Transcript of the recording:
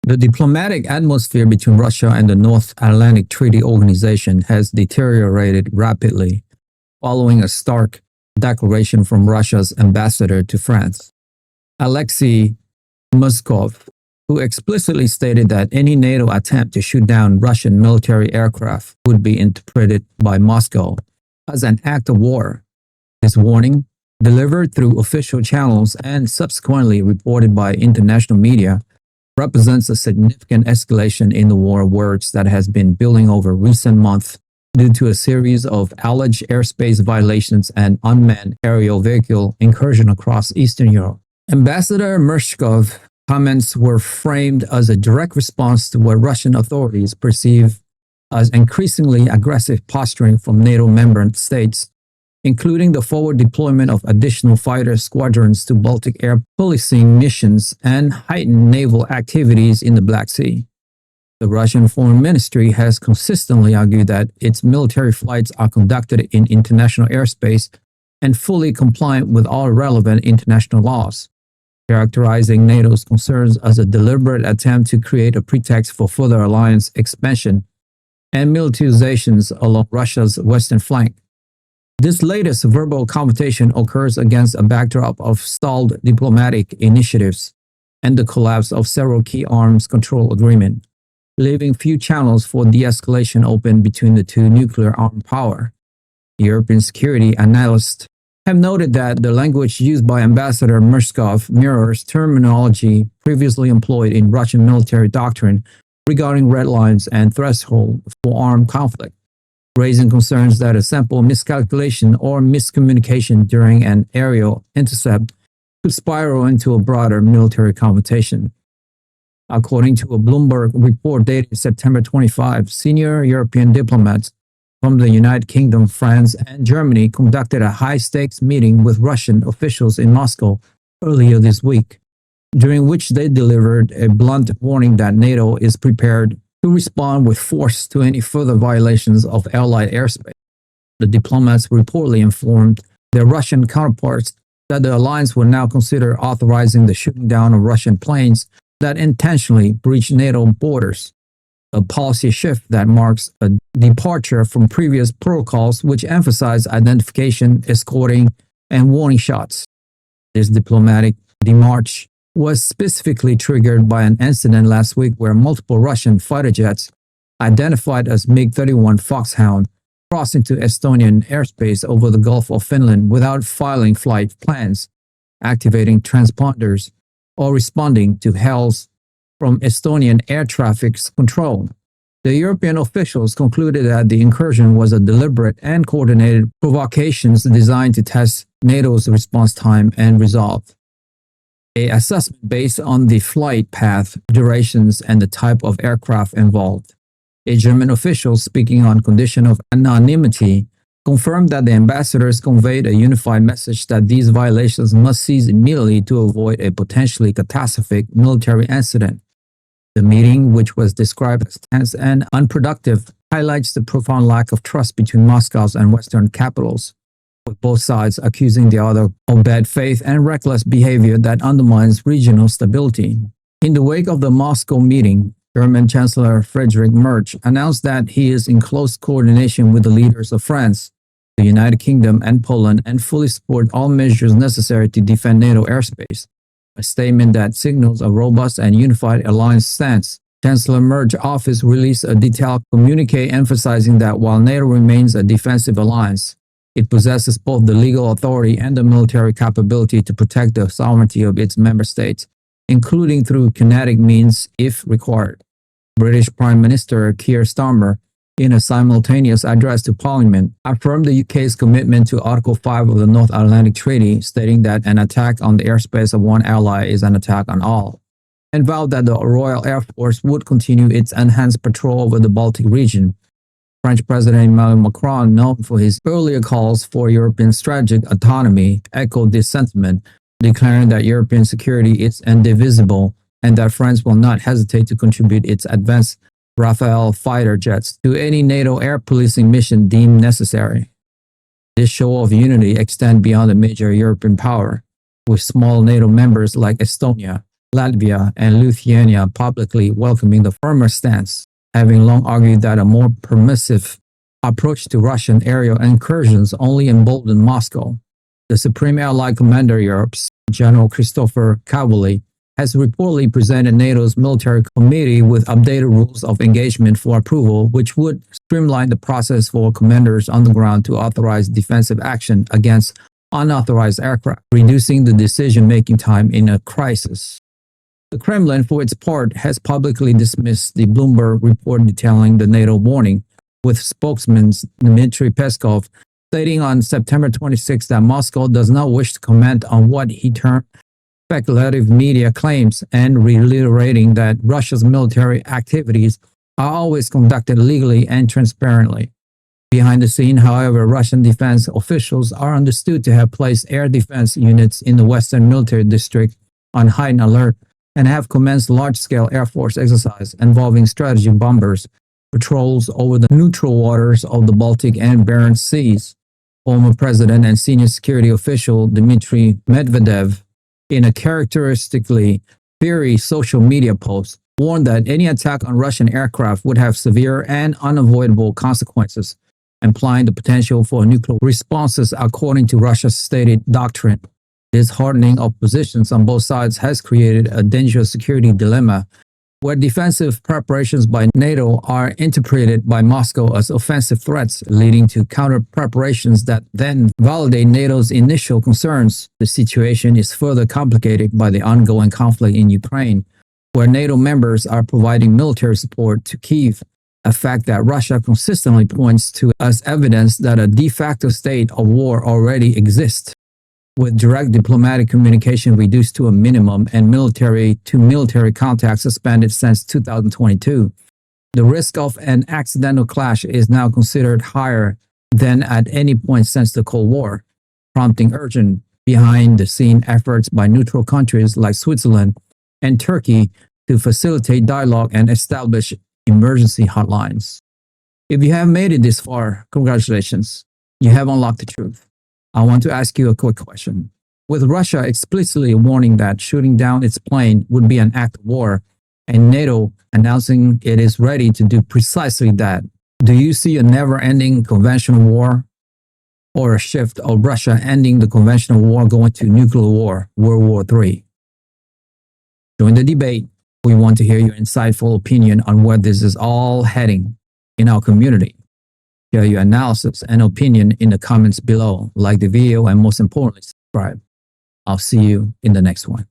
The diplomatic atmosphere between Russia and the North Atlantic Treaty Organization has deteriorated rapidly, following a stark declaration from Russia's ambassador to France, Alexey Meshkov, who explicitly stated that any NATO attempt to shoot down Russian military aircraft would be interpreted by Moscow as an act of war. This warning, delivered through official channels and subsequently reported by international media, represents a significant escalation in the war of words that has been building over recent months due to a series of alleged airspace violations and unmanned aerial vehicle incursion across Eastern Europe. Ambassador Meshkov's comments were framed as a direct response to what Russian authorities perceive as increasingly aggressive posturing from NATO member states, including the forward deployment of additional fighter squadrons to Baltic air policing missions and heightened naval activities in the Black Sea. The Russian Foreign Ministry has consistently argued that its military flights are conducted in international airspace and fully compliant with all relevant international laws, characterizing NATO's concerns as a deliberate attempt to create a pretext for further alliance expansion and militarizations along Russia's western flank. This latest verbal confrontation occurs against a backdrop of stalled diplomatic initiatives and the collapse of several key arms control agreements, leaving few channels for de-escalation open between the two nuclear-armed powers. European security analysts have noted that the language used by Ambassador Meshkov mirrors terminology previously employed in Russian military doctrine regarding red lines and thresholds for armed conflict, raising concerns that a simple miscalculation or miscommunication during an aerial intercept could spiral into a broader military confrontation. According to a Bloomberg report dated September 25, senior European diplomats from the United Kingdom, France, and Germany conducted a high-stakes meeting with Russian officials in Moscow earlier this week, during which they delivered a blunt warning that NATO is prepared to respond with force to any further violations of Allied airspace. The diplomats reportedly informed their Russian counterparts that the alliance will now consider authorizing the shooting down of Russian planes that intentionally breach NATO borders, a policy shift that marks a departure from previous protocols which emphasize identification, escorting, and warning shots. This diplomatic demarche was specifically triggered by an incident last week where multiple Russian fighter jets, identified as MiG-31 Foxhound, crossed into Estonian airspace over the Gulf of Finland without filing flight plans, activating transponders, or responding to hails from Estonian air traffic control. The European officials concluded that the incursion was a deliberate and coordinated provocation designed to test NATO's response time and resolve. An assessment based on the flight path, durations, and the type of aircraft involved. A German official speaking on condition of anonymity confirmed that the ambassadors conveyed a unified message that these violations must cease immediately to avoid a potentially catastrophic military incident. The meeting, which was described as tense and unproductive, highlights the profound lack of trust between Moscow's and Western capitals, with both sides accusing the other of bad faith and reckless behavior that undermines regional stability. In the wake of the Moscow meeting, German Chancellor Friedrich Merz announced that he is in close coordination with the leaders of France, the United Kingdom, and Poland and fully support all measures necessary to defend NATO airspace, a statement that signals a robust and unified alliance stance. Chancellor Merz's office released a detailed communique emphasizing that while NATO remains a defensive alliance, it possesses both the legal authority and the military capability to protect the sovereignty of its member states, including through kinetic means if required. British Prime Minister Keir Starmer, in a simultaneous address to Parliament, affirmed the UK's commitment to Article 5 of the North Atlantic Treaty, stating that an attack on the airspace of one ally is an attack on all, and vowed that the Royal Air Force would continue its enhanced patrol over the Baltic region. French President Emmanuel Macron, known for his earlier calls for European strategic autonomy, echoed this sentiment, declaring that European security is indivisible and that France will not hesitate to contribute its advanced Rafale fighter jets to any NATO air policing mission deemed necessary. This show of unity extends beyond a major European power, with small NATO members like Estonia, Latvia, and Lithuania publicly welcoming the firmer stance, having long argued that a more permissive approach to Russian aerial incursions only emboldened Moscow. The Supreme Allied Commander Europe's General Christopher Cavalli has reportedly presented NATO's military committee with updated rules of engagement for approval, which would streamline the process for commanders on the ground to authorize defensive action against unauthorized aircraft, reducing the decision-making time in a crisis. The Kremlin, for its part, has publicly dismissed the Bloomberg report detailing the NATO warning, with spokesman Dmitry Peskov stating on September 26 that Moscow does not wish to comment on what he termed speculative media claims, and reiterating that Russia's military activities are always conducted legally and transparently. Behind the scene, however, Russian defense officials are understood to have placed air defense units in the Western Military District on heightened alert and have commenced large-scale Air Force exercise involving strategic bombers, patrols over the neutral waters of the Baltic and Barents Seas. Former President and senior security official Dmitry Medvedev, in a characteristically fiery social media post, warned that any attack on Russian aircraft would have severe and unavoidable consequences, implying the potential for nuclear responses according to Russia's stated doctrine. This hardening of positions on both sides has created a dangerous security dilemma, where defensive preparations by NATO are interpreted by Moscow as offensive threats, leading to counter-preparations that then validate NATO's initial concerns. The situation is further complicated by the ongoing conflict in Ukraine, where NATO members are providing military support to Kyiv, a fact that Russia consistently points to as evidence that a de facto state of war already exists. With direct diplomatic communication reduced to a minimum and military-to-military contact suspended since 2022, the risk of an accidental clash is now considered higher than at any point since the Cold War, prompting urgent behind-the-scene efforts by neutral countries like Switzerland and Turkey to facilitate dialogue and establish emergency hotlines. If you have made it this far, congratulations, you have unlocked the truth. I want to ask you a quick question. With Russia explicitly warning that shooting down its plane would be an act of war, and NATO announcing it is ready to do precisely that, do you see a never-ending conventional war, or a shift of Russia ending the conventional war going to nuclear war, World War III? Join the debate. We want to hear your insightful opinion on where this is all heading in our community. Share your analysis and opinion in the comments below. Like the video and most importantly, subscribe. I'll see you in the next one.